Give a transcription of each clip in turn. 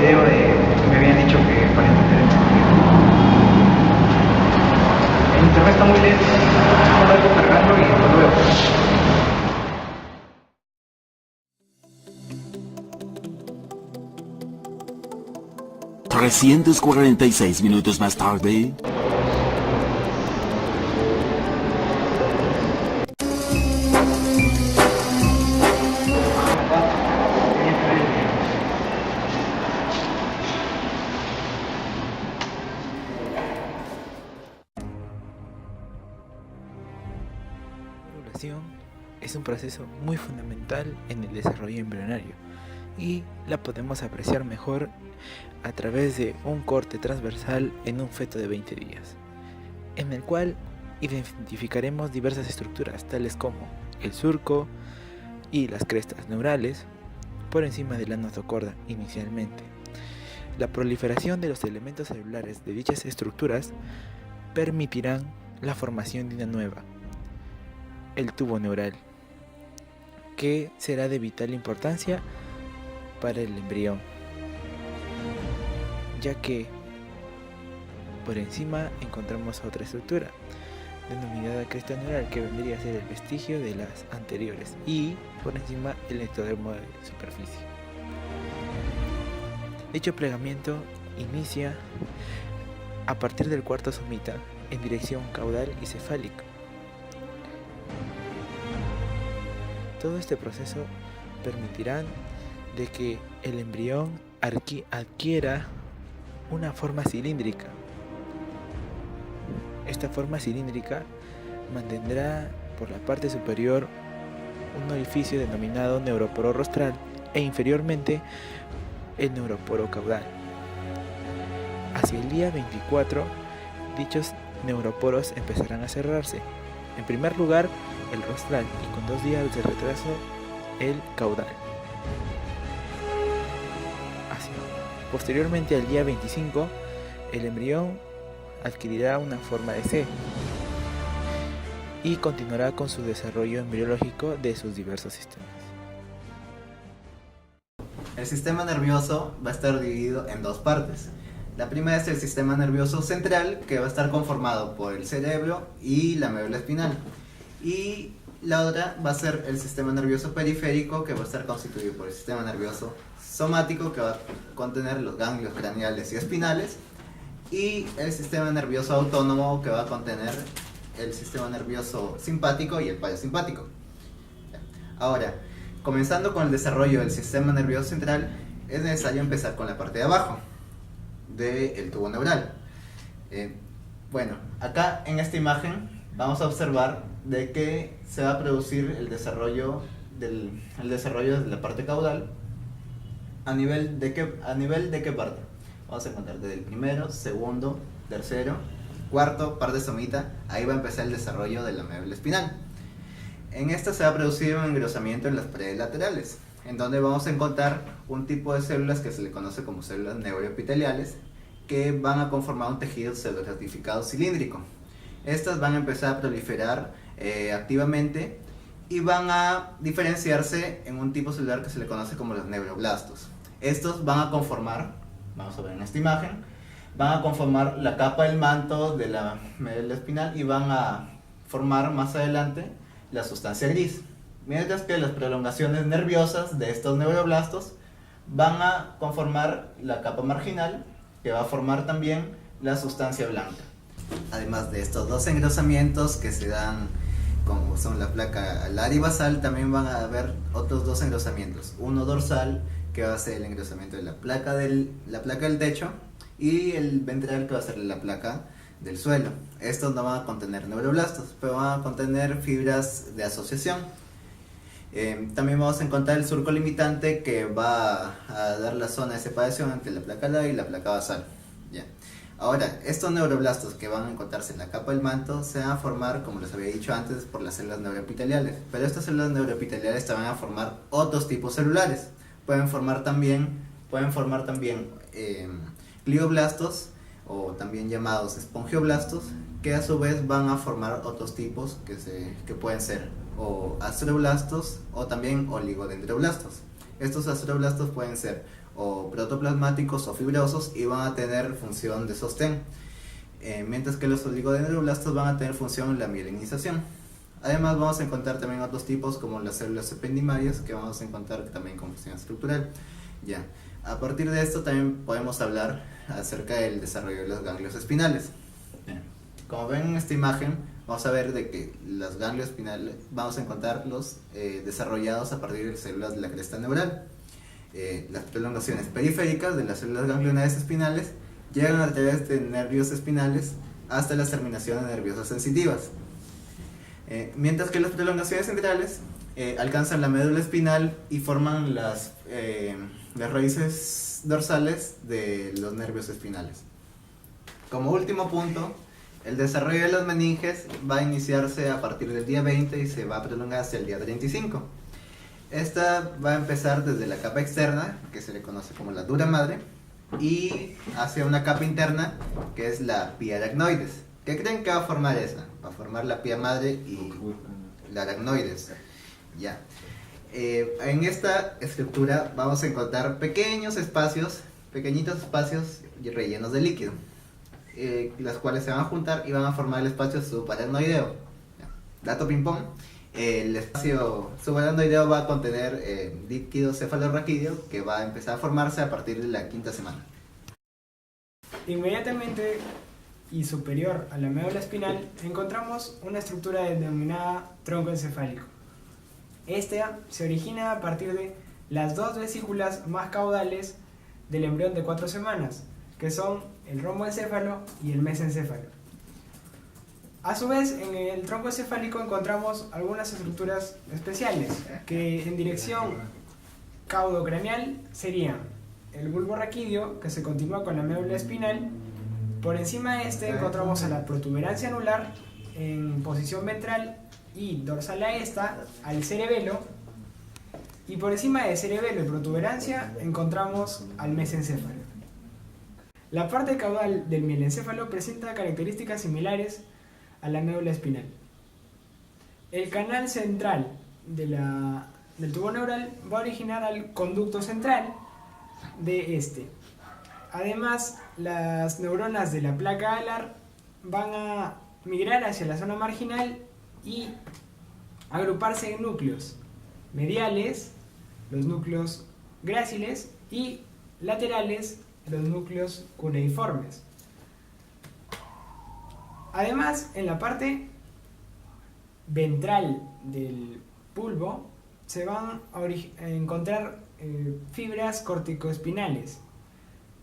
video que me habían dicho que para entender esto. El internet está muy lento, un rato cargando y hasta luego. 346 minutos más tarde. La ovulación es un proceso muy fundamental en el desarrollo embrionario y la podemos apreciar mejor a través de un corte transversal en un feto de 20 días, en el cual identificaremos diversas estructuras tales como el surco y las crestas neurales por encima de la notocorda inicialmente. La proliferación de los elementos celulares de dichas estructuras permitirán la formación de una nueva, el tubo neural, que será de vital importancia para el embrión, ya que por encima encontramos otra estructura denominada cresta neural, que vendría a ser el vestigio de las anteriores, y por encima el ectodermo de superficie. Dicho plegamiento inicia a partir del cuarto somita en dirección caudal y cefálica. Todo este proceso permitirá de que el embrión adquiera una forma cilíndrica. Esta forma cilíndrica mantendrá por la parte superior un orificio denominado neuroporo rostral e inferiormente el neuroporo caudal. Hacia el día 24, dichos neuroporos empezarán a cerrarse. En primer lugar, el rostral, y con 2 días de retraso, el caudal. Así. Posteriormente, al día 25, el embrión adquirirá una forma de C y continuará con su desarrollo embriológico de sus diversos sistemas. El sistema nervioso va a estar dividido en dos partes. La primera es el sistema nervioso central, que va a estar conformado por el cerebro y la médula espinal. Y la otra va a ser el sistema nervioso periférico, que va a estar constituido por el sistema nervioso somático, que va a contener los ganglios craneales y espinales, y el sistema nervioso autónomo, que va a contener el sistema nervioso simpático y el parasimpático. Ahora, comenzando con el desarrollo del sistema nervioso central, es necesario empezar con la parte de abajo del tubo neural. Bueno, acá en esta imagen vamos a observar de que se va a producir el desarrollo de la parte caudal. ¿A nivel de qué parte? Vamos a encontrar desde el primero, segundo, tercero, cuarto, parte somita. Ahí va a empezar el desarrollo de la médula espinal. En esta se va a producir un engrosamiento en las paredes laterales, en donde vamos a encontrar un tipo de células que se le conoce como células neuroepiteliales, que van a conformar un tejido pseudoestratificado cilíndrico. Estas van a empezar a proliferar activamente y van a diferenciarse en un tipo celular que se le conoce como los neuroblastos. Estos van a conformar, vamos a ver en esta imagen, van a conformar la capa del manto de la médula espinal y van a formar más adelante la sustancia gris, mientras que las prolongaciones nerviosas de estos neuroblastos van a conformar la capa marginal, que va a formar también la sustancia blanca. Además de estos dos engrosamientos que se dan, como son la placa alar y basal, también van a haber otros dos engrosamientos, uno dorsal, que va a ser el engrosamiento de la placa del techo, y el ventral, que va a ser la placa del suelo. Estos no van a contener neuroblastos, pero van a contener fibras de asociación. También vamos a encontrar el surco limitante, que va a dar la zona de separación entre la placa alar y la placa basal. Ya. Ahora, estos neuroblastos que van a encontrarse en la capa del manto se van a formar, como les había dicho antes, por las células neuroepiteliales. Pero estas células neuroepiteliales también van a formar otros tipos celulares. Pueden formar también glioblastos, o también llamados espongioblastos, que a su vez van a formar otros tipos que pueden ser o astroblastos o también oligodendroblastos. Estos astroblastos pueden ser o protoplasmáticos o fibrosos y van a tener función de sostén, mientras que los oligodendroblastos van a tener función en la mielinización. Además vamos a encontrar también otros tipos como las células ependimarias, que vamos a encontrar también con función estructural. Ya. A partir de esto también podemos hablar acerca del desarrollo de los ganglios espinales. Como ven en esta imagen, vamos a ver de que los ganglios espinales vamos a encontrarlos desarrollados a partir de células de la cresta neural. Las prolongaciones periféricas de las células ganglionares espinales llegan a través de nervios espinales hasta las terminaciones nerviosas sensitivas. Mientras que las prolongaciones centrales alcanzan la médula espinal y forman las raíces dorsales de los nervios espinales. Como último punto, el desarrollo de las meninges va a iniciarse a partir del día 20 y se va a prolongar hasta el día 35. Esta va a empezar desde la capa externa, que se le conoce como la dura madre, y hacia una capa interna, que es la pía aracnoides. ¿Qué creen que va a formar esa? Va a formar la pía madre y la aracnoides. Ya. En esta estructura vamos a encontrar pequeñitos espacios rellenos de líquido, las cuales se van a juntar y van a formar el espacio subaracnoideo. Dato ping pong, el espacio subaracnoideo va a contener líquido cefalorraquídeo que va a empezar a formarse a partir de la quinta semana. Inmediatamente y superior a la médula espinal encontramos una estructura denominada tronco encefálico. Esta se origina a partir de las dos vesículas más caudales del embrión de 4 semanas, que son el romboencéfalo y el mesencéfalo. A su vez, en el tronco encefálico encontramos algunas estructuras especiales que en dirección caudocraneal serían el bulbo raquídeo, que se continúa con la médula espinal. Por encima de este encontramos a la protuberancia anular en posición ventral y dorsal a esta al cerebelo, y por encima de cerebelo y protuberancia encontramos al mesencéfalo. La parte caudal del mielencéfalo presenta características similares a la médula espinal. El canal central del tubo neural va a originar al conducto central de este. Además, las neuronas de la placa alar van a migrar hacia la zona marginal y agruparse en núcleos mediales, los núcleos gráciles, y laterales, los núcleos cuneiformes. Además, en la parte ventral del bulbo se van a encontrar fibras corticoespinales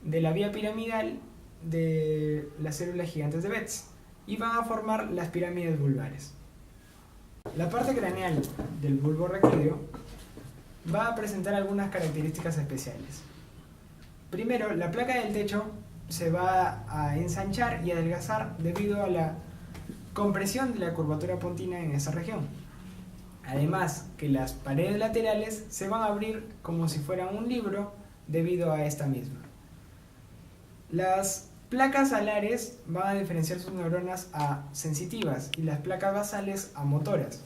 de la vía piramidal de las células gigantes de Betz y van a formar las pirámides vulvares. La parte craneal del bulbo raquídeo va a presentar algunas características especiales. Primero, la placa del techo se va a ensanchar y adelgazar debido a la compresión de la curvatura pontina en esa región. Además, que las paredes laterales se van a abrir como si fueran un libro debido a esta misma. Las placas alares van a diferenciar sus neuronas a sensitivas y las placas basales a motoras.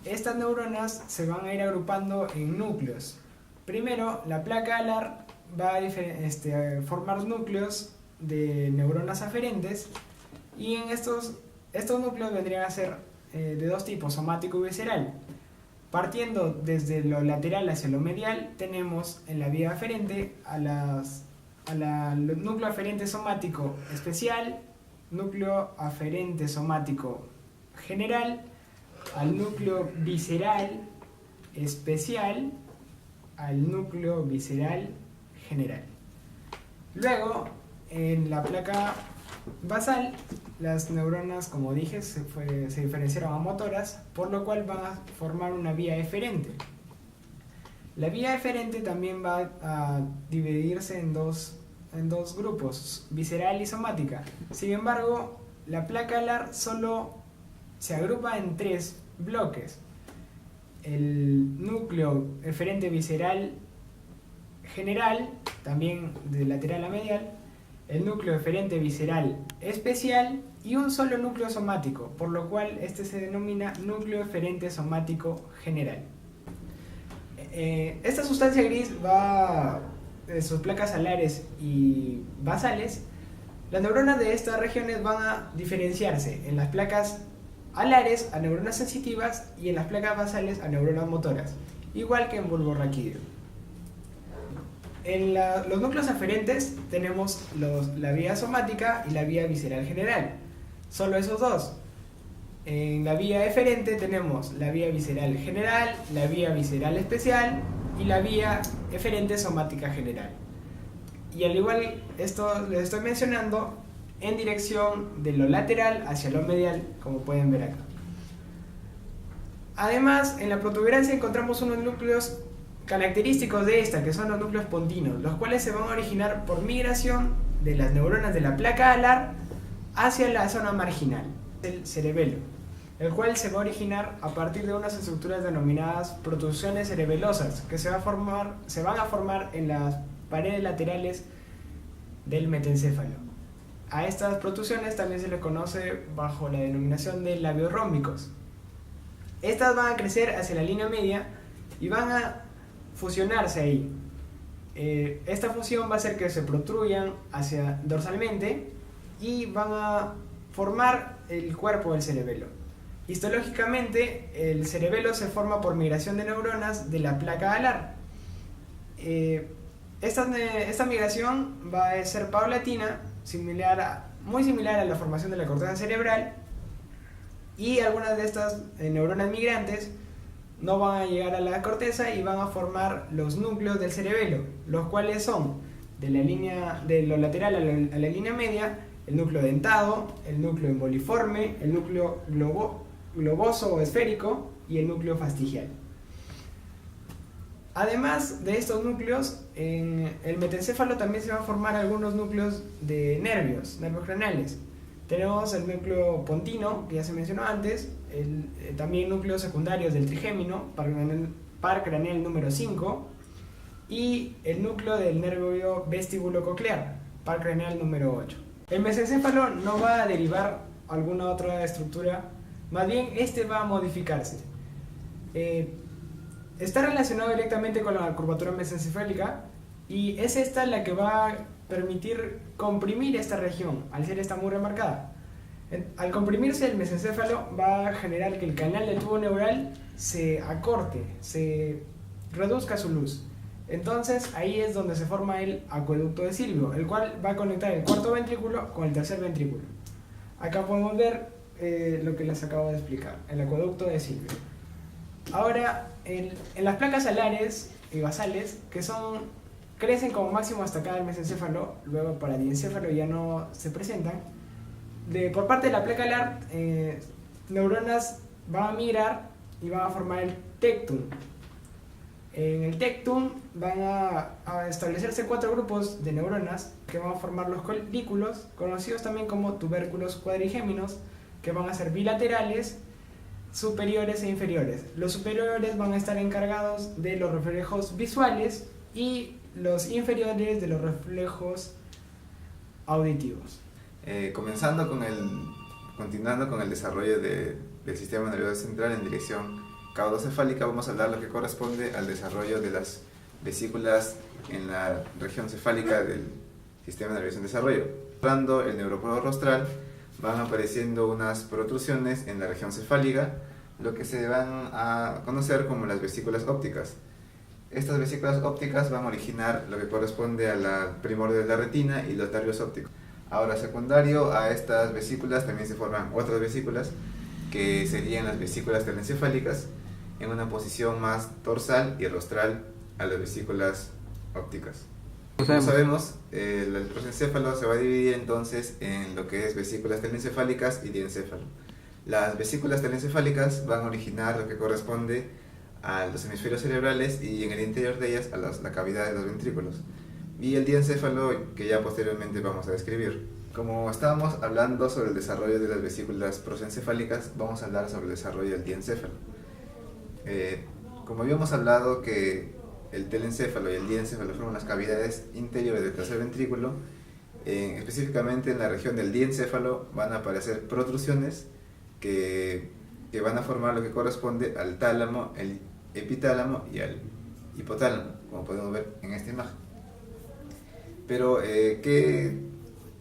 Estas neuronas se van a ir agrupando en núcleos. Primero, la placa alar va a formar núcleos de neuronas aferentes, y en estos núcleos vendrían a ser de dos tipos, somático y visceral. Partiendo desde lo lateral hacia lo medial, tenemos en la vía aferente al núcleo aferente somático especial, núcleo aferente somático general, al núcleo visceral especial, al núcleo visceral general. Luego, en la placa basal, las neuronas, como dije, se diferenciaron a motoras, por lo cual van a formar una vía eferente. La vía eferente también va a dividirse en dos grupos, visceral y somática. Sin embargo, la placa alar solo se agrupa en 3 bloques: el núcleo eferente visceral general, también de lateral a medial, el núcleo eferente visceral especial y un solo núcleo somático, por lo cual este se denomina núcleo eferente somático general. Esta sustancia gris va sus placas alares y basales, las neuronas de estas regiones van a diferenciarse en las placas alares a neuronas sensitivas y en las placas basales a neuronas motoras, igual que en bulbo raquídeo. En los núcleos aferentes tenemos la vía somática y la vía visceral general, solo esos dos. En la vía eferente tenemos la vía visceral general, la vía visceral especial y la vía eferente somática general. Y al igual, esto les estoy mencionando en dirección de lo lateral hacia lo medial, como pueden ver acá. Además, en la protuberancia encontramos unos núcleos característicos de esta, que son los núcleos pontinos, los cuales se van a originar por migración de las neuronas de la placa alar hacia la zona marginal, el cerebelo, el cual se va a originar a partir de unas estructuras denominadas protrusiones cerebelosas, que se van a formar en las paredes laterales del metencéfalo. A estas protrusiones también se les conoce bajo la denominación de labios rómbicos. Estas van a crecer hacia la línea media y van a fusionarse ahí. Esta fusión va a hacer que se protruyan hacia dorsalmente y van a formar el cuerpo del cerebelo. Histológicamente, el cerebelo se forma por migración de neuronas de la placa alar. Esta migración va a ser paulatina, muy similar a la formación de la corteza cerebral, y algunas de estas neuronas migrantes no van a llegar a la corteza y van a formar los núcleos del cerebelo, los cuales son de lo lateral a la línea media, el núcleo dentado, el núcleo emboliforme, el núcleo globoso o esférico y el núcleo fastigial. Además de estos núcleos, en el metencéfalo también se van a formar algunos núcleos de nervios craneales. Tenemos el núcleo pontino, que ya se mencionó antes, también núcleos secundarios del trigémino, par craneal número 5, y el núcleo del nervio vestibulococlear, par craneal número 8. El mesencéfalo no va a derivar alguna otra estructura, más bien este va a modificarse. Está relacionado directamente con la curvatura mesencefálica y es esta la que va a permitir comprimir esta región, al ser esta muy remarcada. Al comprimirse el mesencéfalo va a generar que el canal del tubo neural se acorte, se reduzca su luz. Entonces ahí es donde se forma el acueducto de Silvio, el cual va a conectar el cuarto ventrículo con el tercer ventrículo. Acá podemos ver lo que les acabo de explicar, el acueducto de Silvio. Ahora, en las placas alares y basales, que crecen como máximo hasta acá del mesencéfalo, luego para el diencéfalo ya no se presentan, por parte de la placa alar, neuronas van a migrar y van a formar el tectum. En el tectum van a establecerse 4 grupos de neuronas que van a formar los colículos, conocidos también como tubérculos cuadrigéminos, que van a ser bilaterales, superiores e inferiores. Los superiores van a estar encargados de los reflejos visuales y los inferiores de los reflejos auditivos. Continuando con el desarrollo del sistema nervioso central en dirección caudocefálica, vamos a hablar lo que corresponde al desarrollo de las vesículas en la región cefálica del sistema nervioso en desarrollo. Hablando el neuroporo rostral, van apareciendo unas protrusiones en la región cefálica, lo que se van a conocer como las vesículas ópticas. Estas vesículas ópticas van a originar lo que corresponde a la primordia de la retina y los nervios ópticos. Ahora, secundario a estas vesículas también se forman otras vesículas, que serían las vesículas telencefálicas, en una posición más dorsal y rostral a las vesículas ópticas. Como sabemos, el prosencéfalo se va a dividir entonces en lo que es vesículas telencefálicas y diencéfalo. Las vesículas telencefálicas van a originar lo que corresponde a los hemisferios cerebrales y en el interior de ellas a la cavidad de los ventrículos. Y el diencéfalo, que ya posteriormente vamos a describir. Como estábamos hablando sobre el desarrollo de las vesículas prosencefálicas, vamos a hablar sobre el desarrollo del diencéfalo. Como habíamos hablado que el telencéfalo y el diencéfalo forman las cavidades interiores del tercer ventrículo, específicamente en la región del diencéfalo van a aparecer protrusiones que van a formar lo que corresponde al tálamo, el epitálamo y al hipotálamo, como podemos ver en esta imagen. Pero, ¿qué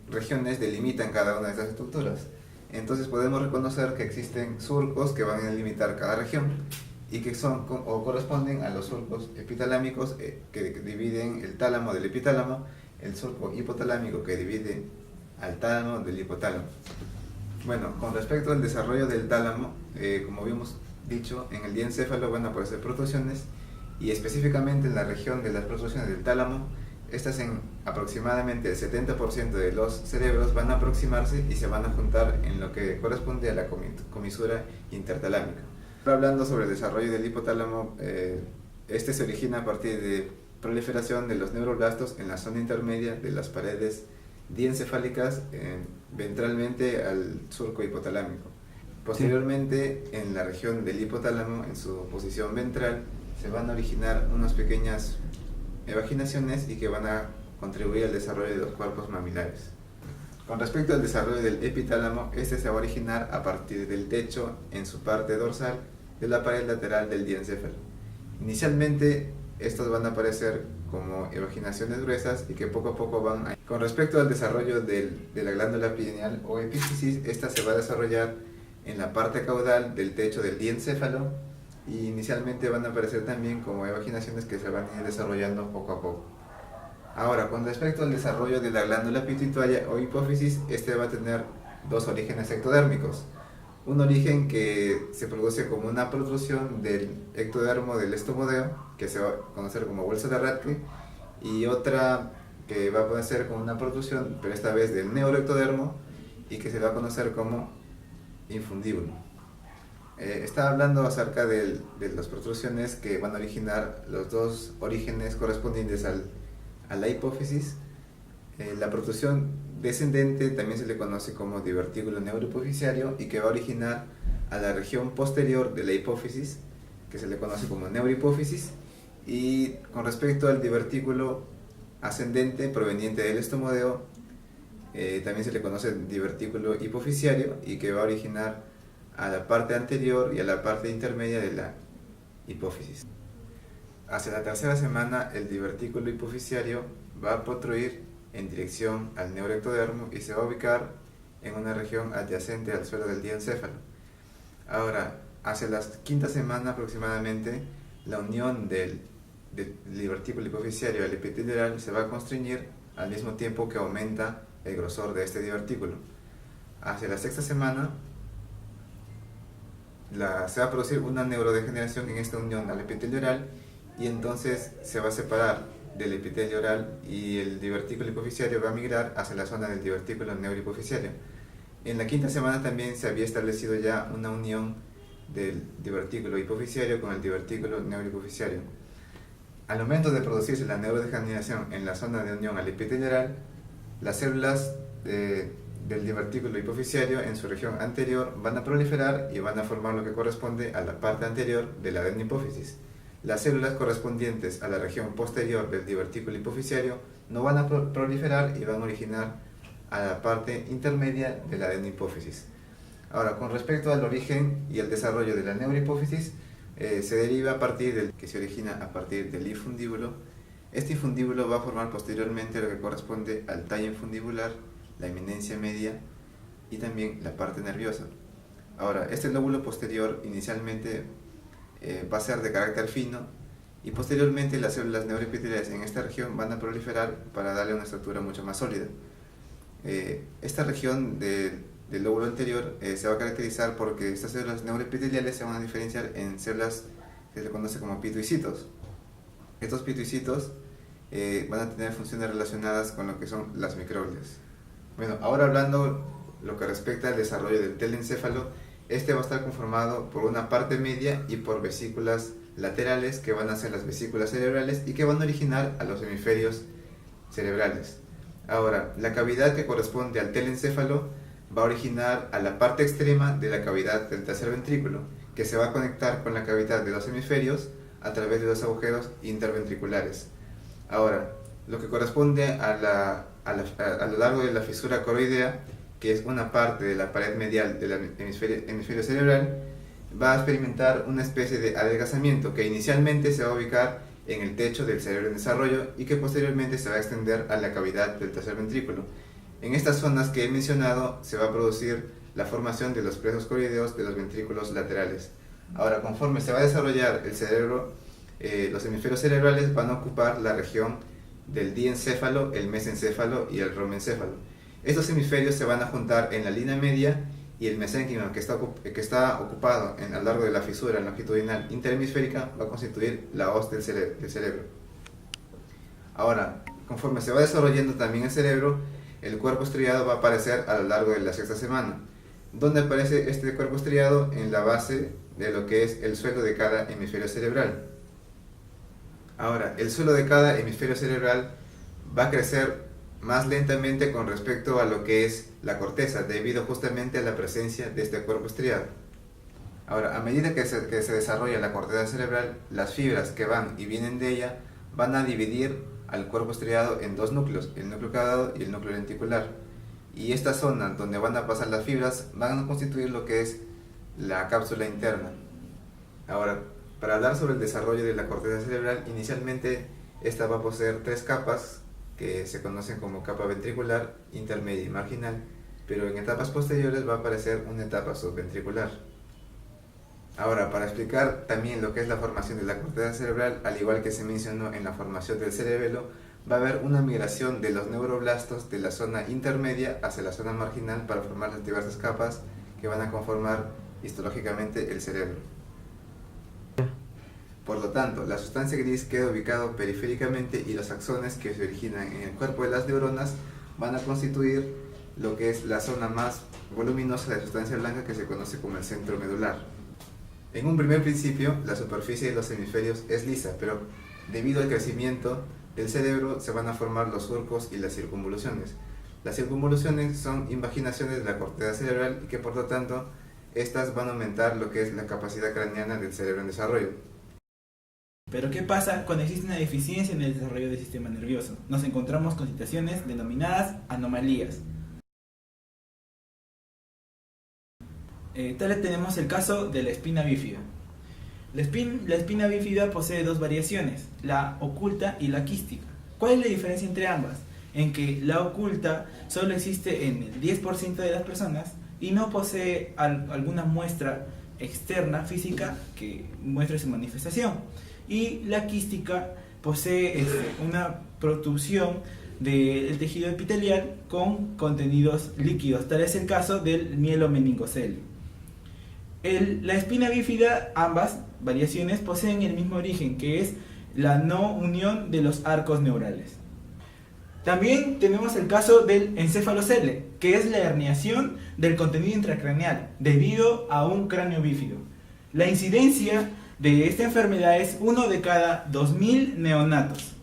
regiones delimitan cada una de estas estructuras? Entonces podemos reconocer que existen surcos que van a delimitar cada región y que son o corresponden a los surcos epitalámicos que dividen el tálamo del epitálamo, el surco hipotalámico que divide al tálamo del hipotálamo. Bueno, con respecto al desarrollo del tálamo, como habíamos dicho, en el diencéfalo van a aparecer protrusiones y específicamente en la región de las protrusiones del tálamo, estas en aproximadamente el 70% de los cerebros van a aproximarse y se van a juntar en lo que corresponde a la comisura intertalámica. Hablando sobre el desarrollo del hipotálamo, este se origina a partir de proliferación de los neuroblastos en la zona intermedia de las paredes diencefálicas ventralmente al surco hipotalámico. Posteriormente, en la región del hipotálamo, en su posición ventral, se van a originar unas pequeñas evaginaciones y que van a contribuir al desarrollo de los cuerpos mamilares. Con respecto al desarrollo del epitálamo, este se va a originar a partir del techo en su parte dorsal de la pared lateral del diencéfalo. Inicialmente, estos van a aparecer como evaginaciones gruesas y que poco a poco van a... Con respecto al desarrollo de la glándula pineal o epífisis, esta se va a desarrollar en la parte caudal del techo del diencéfalo y inicialmente van a aparecer también como evaginaciones que se van a ir desarrollando poco a poco. Ahora, con respecto al desarrollo de la glándula pituitaria o hipófisis, este va a tener dos orígenes ectodérmicos. Un origen que se produce como una protrusión del ectodermo del estomodeo, que se va a conocer como bolsa de Rathke, y otra que va a aparecer como una protrusión, pero esta vez del neuroectodermo, y que se va a conocer como infundíbulo. Estaba hablando acerca de las protrusiones que van a originar los dos orígenes correspondientes a la hipófisis. La protrusión descendente también se le conoce como divertículo neurohipofisiario y que va a originar a la región posterior de la hipófisis, que se le conoce como neurohipófisis, y con respecto al divertículo ascendente proveniente del estomodeo, también se le conoce divertículo hipofisiario y que va a originar a la parte anterior y a la parte intermedia de la hipófisis. Hacia la tercera semana, el divertículo hipofisiario va a protruir en dirección al neuroectodermo y se va a ubicar en una región adyacente al suelo del diencéfalo. Ahora, hacia la quinta semana aproximadamente, la unión del divertículo hipofisiario al epitelioral se va a constreñir al mismo tiempo que aumenta el grosor de este divertículo. Hacia la sexta semana, se va a producir una neurodegeneración en esta unión al epitelio oral y entonces se va a separar del epitelio oral y el divertículo hipofisiario va a migrar hacia la zona del divertículo neurohipofisiario. En la quinta semana también se había establecido ya una unión del divertículo hipofisiario con el divertículo neurohipofisiario. Al momento de producirse la neurodegeneración en la zona de unión al epitelio oral, las células del divertículo hipofisiario en su región anterior van a proliferar y van a formar lo que corresponde a la parte anterior de la adenopófisis. Las células correspondientes a la región posterior del divertículo hipofisiario no van a proliferar y van a originar a la parte intermedia de la adenopófisis. Ahora, con respecto al origen y el desarrollo de la neurohipófisis, se deriva a partir que se origina a partir del infundíbulo. Este infundíbulo va a formar posteriormente lo que corresponde al tallo infundibular, la eminencia media y también la parte nerviosa. Ahora, este lóbulo posterior inicialmente va a ser de carácter fino y posteriormente las células neuroepiteliales en esta región van a proliferar para darle una estructura mucho más sólida. Esta región del lóbulo anterior se va a caracterizar porque estas células neuroepiteliales se van a diferenciar en células que se conoce como pituicitos. Estos pituicitos van a tener funciones relacionadas con lo que son las microglias. Bueno, ahora hablando lo que respecta al desarrollo del telencéfalo, este va a estar conformado por una parte media y por vesículas laterales que van a ser las vesículas cerebrales y que van a originar a los hemisferios cerebrales. Ahora, la cavidad que corresponde al telencéfalo va a originar a la parte extrema de la cavidad del tercer ventrículo, que se va a conectar con la cavidad de los hemisferios a través de los agujeros interventriculares. Ahora, lo que corresponde a lo largo de la fisura coroidea, que es una parte de la pared medial del hemisferio cerebral, va a experimentar una especie de adelgazamiento que inicialmente se va a ubicar en el techo del cerebro en desarrollo y que posteriormente se va a extender a la cavidad del tercer ventrículo. En estas zonas que he mencionado se va a producir la formación de los plexos coroideos de los ventrículos laterales. Ahora, conforme se va a desarrollar el cerebro, los hemisferios cerebrales van a ocupar la región del diencéfalo, el mesencéfalo y el romencéfalo. Estos hemisferios se van a juntar en la línea media y el mesénquima que está ocupado a lo largo de la fisura longitudinal interhemisférica va a constituir la hoz del cerebro. Ahora, conforme se va desarrollando también el cerebro, el cuerpo estriado va a aparecer a lo largo de la sexta semana. ¿Dónde aparece este cuerpo estriado? En la base de lo que es el suelo de cada hemisferio cerebral. Ahora, el suelo de cada hemisferio cerebral va a crecer más lentamente con respecto a lo que es la corteza, debido justamente a la presencia de este cuerpo estriado. Ahora, a medida que se desarrolla la corteza cerebral, las fibras que van y vienen de ella van a dividir al cuerpo estriado en dos núcleos, el núcleo caudado y el núcleo lenticular. Y esta zona donde van a pasar las fibras van a constituir lo que es la cápsula interna. Ahora, para hablar sobre el desarrollo de la corteza cerebral, inicialmente esta va a poseer tres capas que se conocen como capa ventricular, intermedia y marginal, pero en etapas posteriores va a aparecer una etapa subventricular. Ahora, para explicar también lo que es la formación de la corteza cerebral, al igual que se mencionó en la formación del cerebelo, va a haber una migración de los neuroblastos de la zona intermedia hacia la zona marginal para formar las diversas capas que van a conformar histológicamente el cerebro. Por lo tanto, la sustancia gris queda ubicado periféricamente y los axones que se originan en el cuerpo de las neuronas van a constituir lo que es la zona más voluminosa de sustancia blanca que se conoce como el centro medular. En un primer principio, la superficie de los hemisferios es lisa, pero debido al crecimiento del cerebro se van a formar los surcos y las circunvoluciones. Las circunvoluciones son invaginaciones de la corteza cerebral y que por lo tanto estas van a aumentar lo que es la capacidad craneana del cerebro en desarrollo. Pero ¿qué pasa cuando existe una deficiencia en el desarrollo del sistema nervioso? Nos encontramos con situaciones denominadas anomalías. Tal vez tenemos el caso de la espina bífida. La espina bífida posee dos variaciones, la oculta y la quística. ¿Cuál es la diferencia entre ambas? En que la oculta solo existe en el 10% de las personas y no posee alguna muestra externa física que muestre su manifestación. Y la quística posee una protrusión del tejido epitelial con contenidos líquidos. Tal es el caso del mielomeningocelio. La espina bífida, ambas variaciones poseen el mismo origen, que es la no unión de los arcos neurales. También tenemos el caso del encéfalocele, que es la herniación del contenido intracraneal debido a un cráneo bífido. La incidencia de esta enfermedad es 1 de cada 2000 neonatos.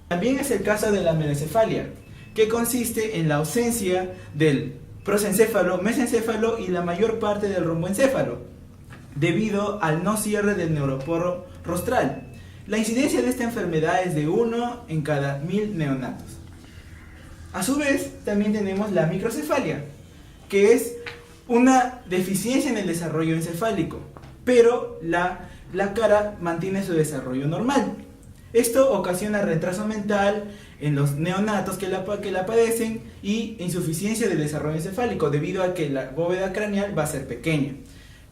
También es el caso de la melencefalia, que consiste en la ausencia del prosencéfalo, mesencéfalo y la mayor parte del romboencéfalo, debido al no cierre del neuroporo rostral. La incidencia de esta enfermedad es de 1 en cada 1000 neonatos. A su vez, también tenemos la microcefalia, que es una deficiencia en el desarrollo encefálico, pero la cara mantiene su desarrollo normal. Esto ocasiona retraso mental en los neonatos que la padecen y insuficiencia del desarrollo encefálico debido a que la bóveda craneal va a ser pequeña.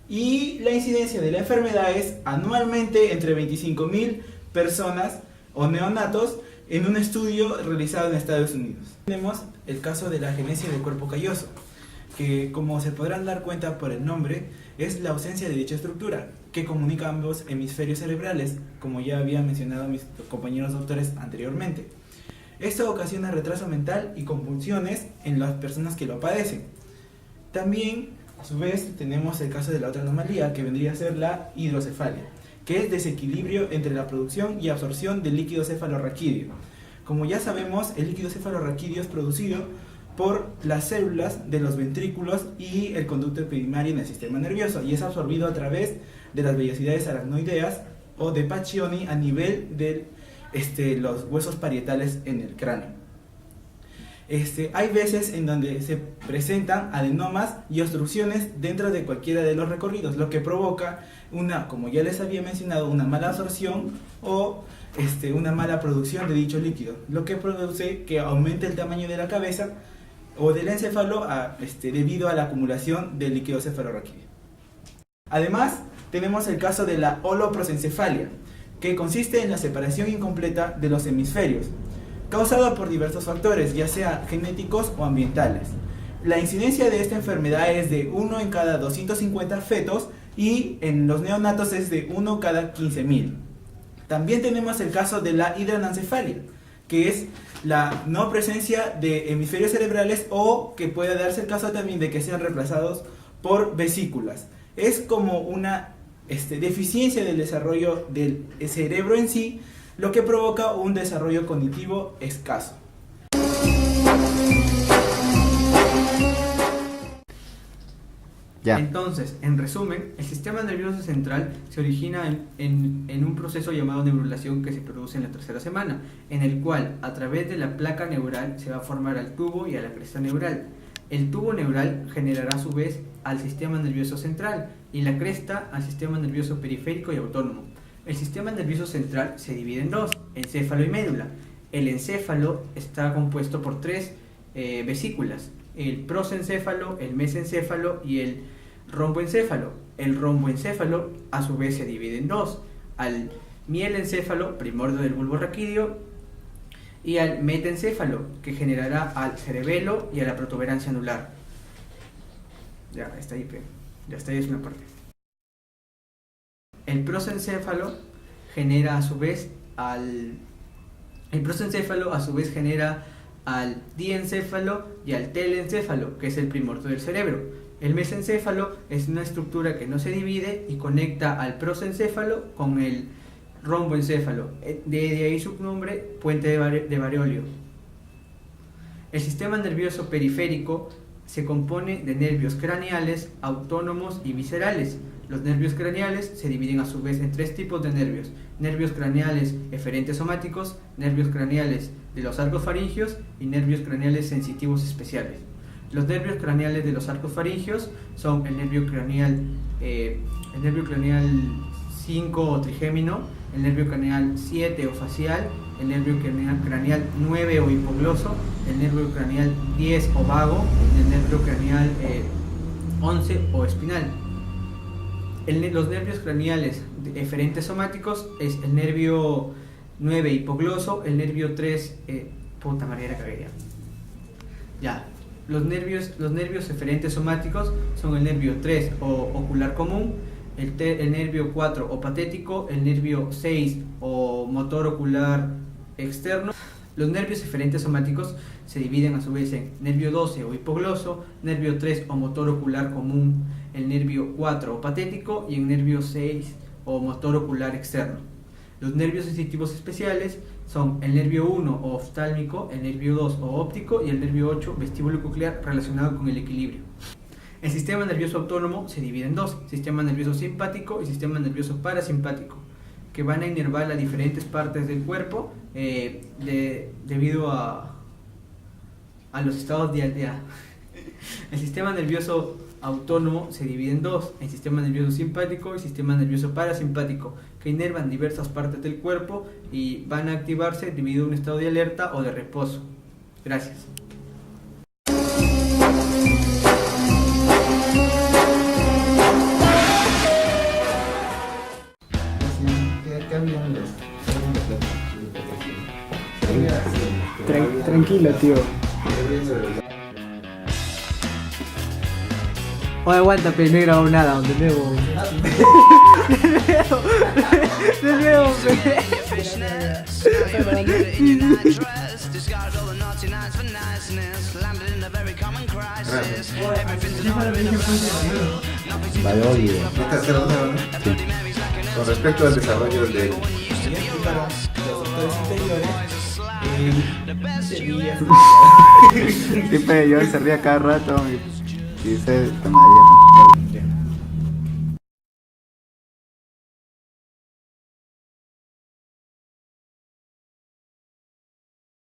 Y la incidencia de la enfermedad es anualmente entre 25.000 personas o neonatos en un estudio realizado en Estados Unidos. Tenemos el caso de la agenesia del cuerpo calloso, que como se podrán dar cuenta por el nombre, es la ausencia de dicha estructura, que comunica ambos hemisferios cerebrales, como ya habían mencionado mis compañeros doctores anteriormente. Esto ocasiona retraso mental y convulsiones en las personas que lo padecen. También, a su vez, tenemos el caso de la otra anomalía, que vendría a ser la hidrocefalia, que es desequilibrio entre la producción y absorción del líquido cefalorraquídeo. Como ya sabemos, el líquido cefalorraquídeo es producido por las células de los ventrículos y el conducto epidimario en el sistema nervioso y es absorbido a través de las vellosidades aracnoideas o de Pacchioni a nivel de los huesos parietales en el cráneo. Hay veces en donde se presentan adenomas y obstrucciones dentro de cualquiera de los recorridos, lo que provoca como ya les había mencionado, una mala absorción o una mala producción de dicho líquido, lo que produce que aumente el tamaño de la cabeza o del encéfalo debido a la acumulación del líquido cefalorraquídeo. Además, tenemos el caso de la holoprosencefalia, que consiste en la separación incompleta de los hemisferios, causada por diversos factores, ya sea genéticos o ambientales. La incidencia de esta enfermedad es de 1 en cada 250 fetos y en los neonatos es de 1 cada 15.000. También tenemos el caso de la hidranencefalia, que es la no presencia de hemisferios cerebrales o que puede darse el caso también de que sean reemplazados por vesículas. Es como una deficiencia del desarrollo del cerebro en sí, lo que provoca un desarrollo cognitivo escaso. Ya. Entonces, en resumen, el sistema nervioso central se origina en un proceso llamado neurulación que se produce en la tercera semana, en el cual a través de la placa neural se va a formar al tubo y a la cresta neural. El tubo neural generará a su vez al sistema nervioso central y la cresta al sistema nervioso periférico y autónomo. El sistema nervioso central se divide en dos, encéfalo y médula. El encéfalo está compuesto por tres vesículas: el prosencéfalo, el mesencéfalo y el romboencéfalo. El romboencéfalo a su vez se divide en dos, al mielencéfalo, primordio del bulbo raquídeo, y al metencéfalo, que generará al cerebelo y a la protuberancia anular. Ya está ahí, ya está ahí, es una parte. El prosencéfalo genera a su vez genera al diencéfalo y al telencéfalo, que es el primordio del cerebro. El mesencéfalo es una estructura que no se divide y conecta al prosencéfalo con el romboencéfalo, de ahí su nombre, puente de Variolio. El sistema nervioso periférico se compone de nervios craneales, autónomos y viscerales. Los nervios craneales se dividen a su vez en tres tipos de nervios: nervios craneales eferentes somáticos, nervios craneales de los arcos faringios y nervios craneales sensitivos especiales. Los nervios craneales de los arcos faringios son el nervio craneal 5 o trigémino, el nervio craneal 7 o facial, el nervio craneal 9 o hipogloso, el nervio craneal 10 o vago, y el nervio craneal 11 o espinal. Los nervios craneales eferentes somáticos es el nervio 9 hipogloso, el nervio 3 puta madre, la cagué ya. Los nervios eferentes somáticos son el nervio 3 o ocular común, el nervio 4 o patético, el nervio 6 o motor ocular externo. Los nervios eferentes somáticos se dividen a su vez en nervio 12 o hipogloso, nervio 3 o motor ocular común, el nervio 4 o patético y el nervio 6 o motor ocular externo. Los nervios sensitivos especiales son el nervio 1 o oftálmico, el nervio 2 o óptico y el nervio 8 vestíbulo coclear, relacionado con el equilibrio. El sistema nervioso autónomo se divide en dos: sistema nervioso simpático y sistema nervioso parasimpático, que van a inervar a diferentes partes del cuerpo debido a los estados de aldea. El sistema nervioso autónomo se divide en dos: el sistema nervioso simpático y sistema nervioso parasimpático, que inervan diversas partes del cuerpo y van a activarse debido a un estado de alerta o de reposo. Gracias. Tranquilo, tío. Oye, aguanta, pero no he grabado nada, de nuevo. De nuevo, Con respecto al desarrollo de Los sectores inferiores Siempre yo se ría cada rato y dice, tomaría.